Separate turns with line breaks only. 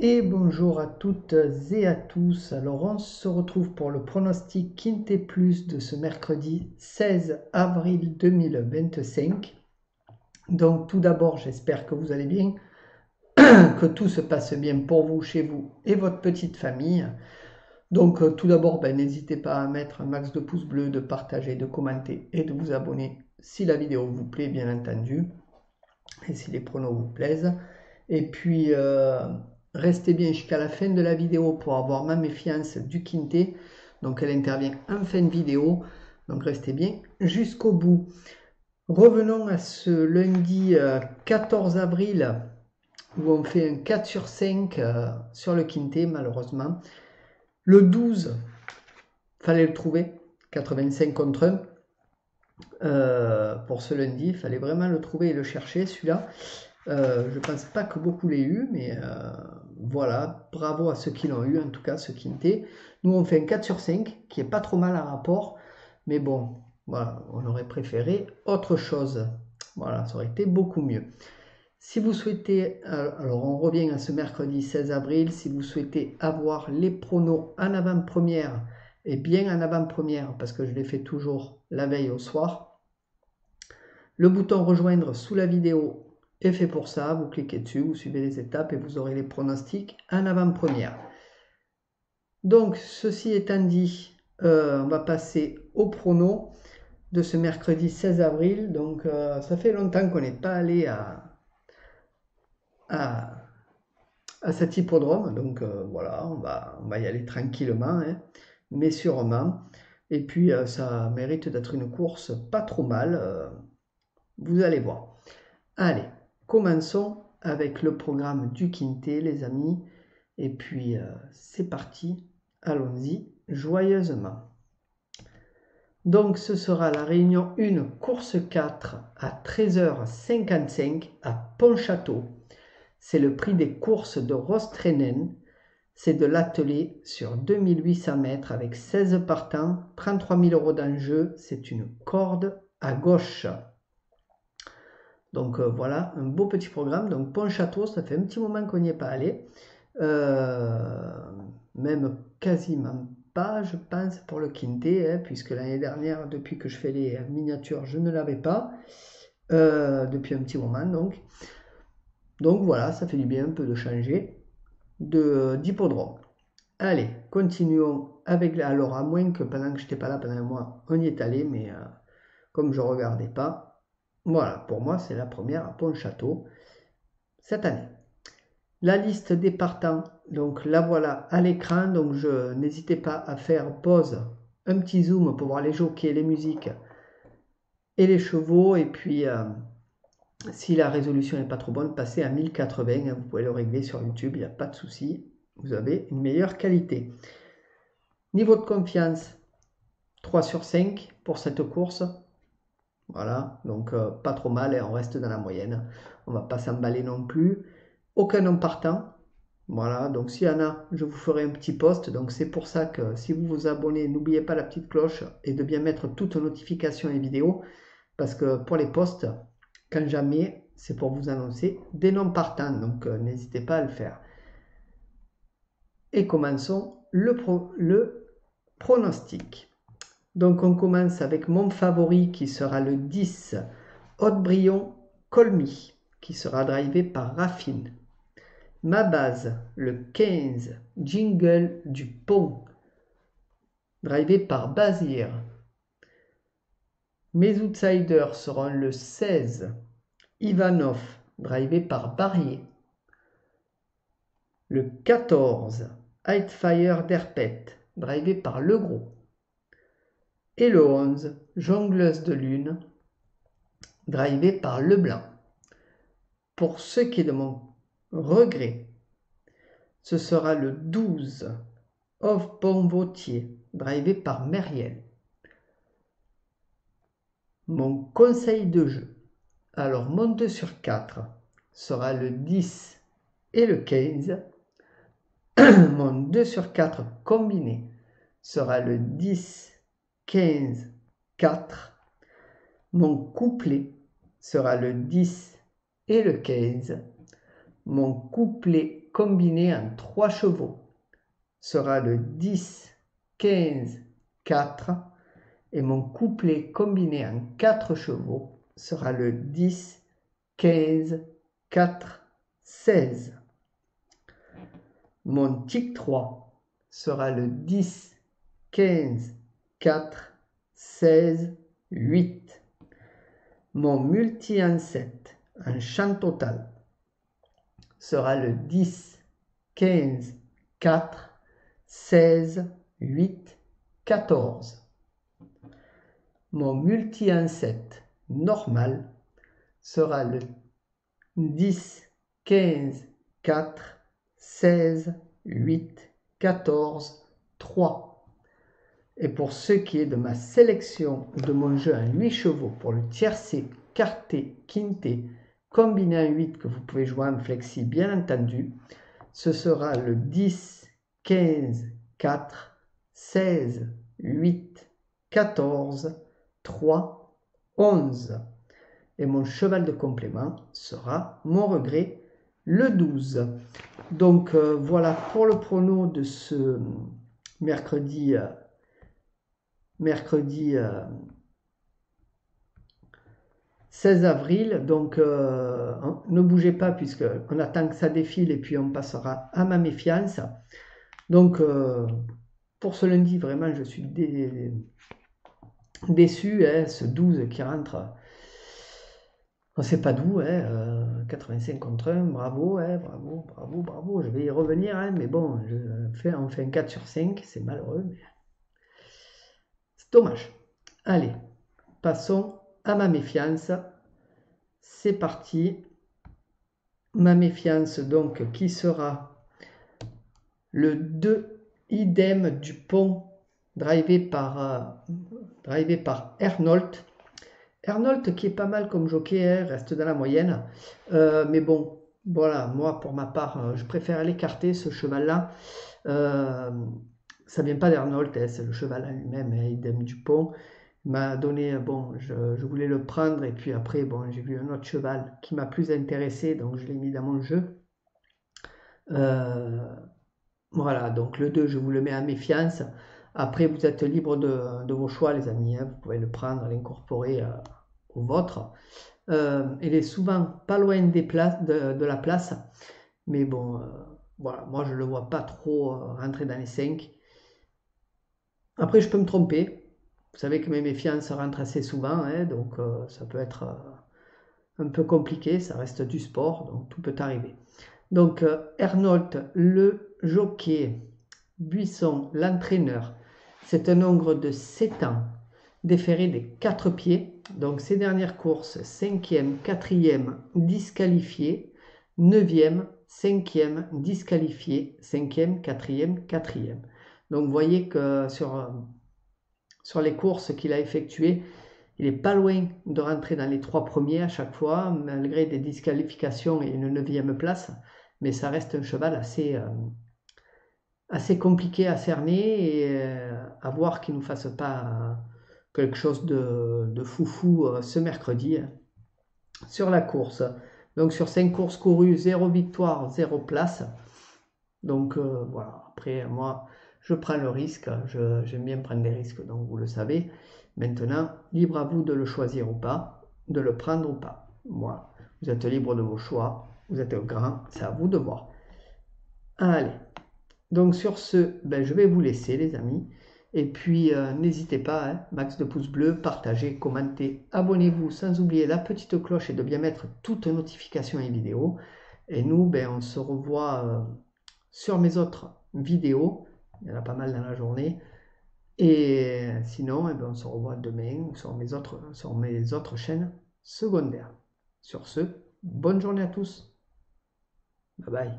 Et bonjour à toutes et à tous. Alors on se retrouve pour le pronostic Quintet Plus de ce mercredi 16 avril 2025. Donc tout d'abord, j'espère que vous allez bien, que tout se passe bien pour vous, chez vous et votre petite famille. Donc tout d'abord, n'hésitez pas à mettre un max de pouces bleus, de partager, de commenter et de vous abonner si la vidéo vous plaît, bien entendu, et si les pronos vous plaisent. Et puis, restez bien jusqu'à la fin de la vidéo pour avoir ma méfiance du Quintet. Donc, elle intervient en fin de vidéo. Donc, restez bien jusqu'au bout. Revenons à ce lundi 14 avril où on fait un 4 sur 5 sur le Quintet, malheureusement. Le 12, fallait le trouver, 85 contre 1 pour ce lundi. Il fallait vraiment le trouver et le chercher, celui-là. Je pense pas que beaucoup l'aient eu, mais voilà, bravo à ceux qui l'ont eu, en tout cas ceux qui étaient. Nous on fait un 4 sur 5, qui est pas trop mal à rapport, mais bon, voilà, on aurait préféré autre chose. Voilà, ça aurait été beaucoup mieux. Si vous souhaitez, alors on revient à ce mercredi 16 avril, si vous souhaitez avoir les pronos en avant-première, et bien en avant-première, parce que je les fais toujours la veille au soir, le bouton rejoindre sous la vidéo est fait pour ça. Vous cliquez dessus, vous suivez les étapes et vous aurez les pronostics en avant-première. Donc, ceci étant dit, on va passer au pronos de ce mercredi 16 avril. Donc, ça fait longtemps qu'on n'est pas allé à cet hippodrome. Donc, voilà, on va y aller tranquillement, hein, mais sûrement. Et puis, ça mérite d'être une course pas trop mal. Vous allez voir. Allez, commençons avec le programme du Quintet, les amis. Et puis, c'est parti. Allons-y joyeusement. Donc, ce sera la réunion 1, course 4 à 13h55 à Pontchâteau. C'est le prix des courses de Rostreinen. C'est de l'attelé sur 2800 mètres avec 16 partants, 33 000 € d'enjeu. C'est une corde à gauche. Donc voilà, un beau petit programme. Donc Pontchâteau, ça fait un petit moment qu'on n'y est pas allé. Même quasiment pas, je pense, pour le Quintet, hein, puisque l'année dernière, depuis que je fais les miniatures, je ne l'avais pas. Depuis un petit moment, donc. Donc voilà, ça fait du bien un peu de changer d'hippodrome. Allez, continuons avec... Alors, à moins que pendant que je n'étais pas là, pendant un mois, on y est allé, mais comme je ne regardais pas, voilà, pour moi, c'est la première à Pontchâteau cette année. La liste des partants, donc la voilà à l'écran. Donc, n'hésitez pas à faire pause, un petit zoom pour voir les jockeys, les musiques et les chevaux. Et puis, si la résolution n'est pas trop bonne, passez à 1080. Vous pouvez le régler sur YouTube, il n'y a pas de souci. Vous avez une meilleure qualité. Niveau de confiance, 3 sur 5 pour cette course. Voilà, donc pas trop mal, et on reste dans la moyenne. On va pas s'emballer non plus. Aucun nom partant. Voilà, donc s'il y en a, je vous ferai un petit post. Donc c'est pour ça que si vous vous abonnez, n'oubliez pas la petite cloche et de bien mettre toutes notifications et vidéos. Parce que pour les posts, quand jamais, c'est pour vous annoncer des noms partants. Donc n'hésitez pas à le faire. Et commençons le pronostic. Donc on commence avec mon favori qui sera le 10, Haute-Brion Colmy, qui sera drivé par Raffine. Ma base, le 15, Jingle du Pont, drivé par Bazir. Mes outsiders seront le 16, Ivanov, drivé par Barrier. Le 14, Hightfire d'Herpet, drivé par Legros. Et le 11, Jongleuse de Lune, drivé par Leblanc. Pour ce qui est de mon regret, ce sera le 12, Off Bon Vautier, drivé par Meriel. Mon conseil de jeu, alors mon 2 sur 4 sera le 10 et le 15. Mon 2 sur 4 combiné sera le 10, 15, 4. Mon couplet sera le 10 et le 15. Mon couplet combiné en 3 chevaux sera le 10, 15, 4 et mon couplet combiné en 4 chevaux sera le 10, 15, 4, 16. Mon tic 3 sera le 10, 15, 4, 16, 8. Mon multi en 7 en chant total sera le 10, 15, 4, 16, 8, 14. Mon multi en 7 normal sera le 10, 15, 4, 16, 8, 14, 3. Et pour ce qui est de ma sélection de mon jeu en 8 chevaux pour le tiercé, quarté, quinté, combiné en 8 que vous pouvez jouer en flexi bien entendu, ce sera le 10, 15, 4, 16, 8, 14, 3, 11. Et mon cheval de complément sera mon regret, le 12. Donc voilà pour le prono de ce mercredi 16 avril. Donc ne bougez pas puisque on attend que ça défile et puis on passera à ma méfiance. Donc pour ce lundi, vraiment, je suis déçu. Ce 12 qui rentre, on ne sait pas d'où. 85 contre 1, bravo, bravo, bravo, bravo. Je vais y revenir, mais bon, on fait un 4 sur 5, c'est malheureux, mais c'est dommage. Allez, passons à ma méfiance. C'est parti. Ma méfiance, donc, qui sera le 2 idem du pont drivé par Ernold. Ernold qui est pas mal comme jockey, reste dans la moyenne. Mais bon, voilà, moi pour ma part, je préfère l'écarter, ce cheval-là. Ça vient pas d'Ernold, c'est le cheval en lui-même, idem Dupont. Il m'a donné, bon, je voulais le prendre, et puis après, bon, j'ai vu un autre cheval qui m'a plus intéressé, donc je l'ai mis dans mon jeu. Voilà, donc le 2, je vous le mets à méfiance. Après, vous êtes libre de vos choix, les amis. Vous pouvez le prendre, l'incorporer au vôtre. Il est souvent pas loin de la place. Mais bon, voilà, moi je ne le vois pas trop rentrer dans les 5. Après, je peux me tromper. Vous savez que mes méfiances rentrent assez souvent. Donc ça peut être un peu compliqué. Ça reste du sport, donc tout peut arriver. Donc Ernold, le jockey, Buisson, l'entraîneur, c'est un ogre de 7 ans, déféré des 4 pieds. Donc ces dernières courses, 5e, 4e, disqualifié, 9e, 5e, disqualifié, 5e, 4e, 4e. Donc vous voyez que sur les courses qu'il a effectuées, il n'est pas loin de rentrer dans les 3 premiers à chaque fois, malgré des disqualifications et une 9e place. Mais ça reste un cheval assez compliqué à cerner et à voir qu'il ne nous fasse pas quelque chose de foufou ce mercredi sur la course. Donc sur 5 courses courues, 0 victoire, 0 place. Donc voilà, après moi je prends le risque, j'aime bien prendre des risques, donc vous le savez. Maintenant, libre à vous de le choisir ou pas, de le prendre ou pas. Voilà, vous êtes libre de vos choix. Vous êtes grand, c'est à vous de voir. Allez, donc sur ce, je vais vous laisser les amis. Et puis n'hésitez pas, max de pouces bleus, partagez, commentez, abonnez-vous sans oublier la petite cloche et de bien mettre toutes notifications et vidéos. Et nous, on se revoit sur mes autres vidéos. Il y en a pas mal dans la journée. Et sinon, on se revoit demain sur mes autres chaînes secondaires. Sur ce, bonne journée à tous. Bye bye.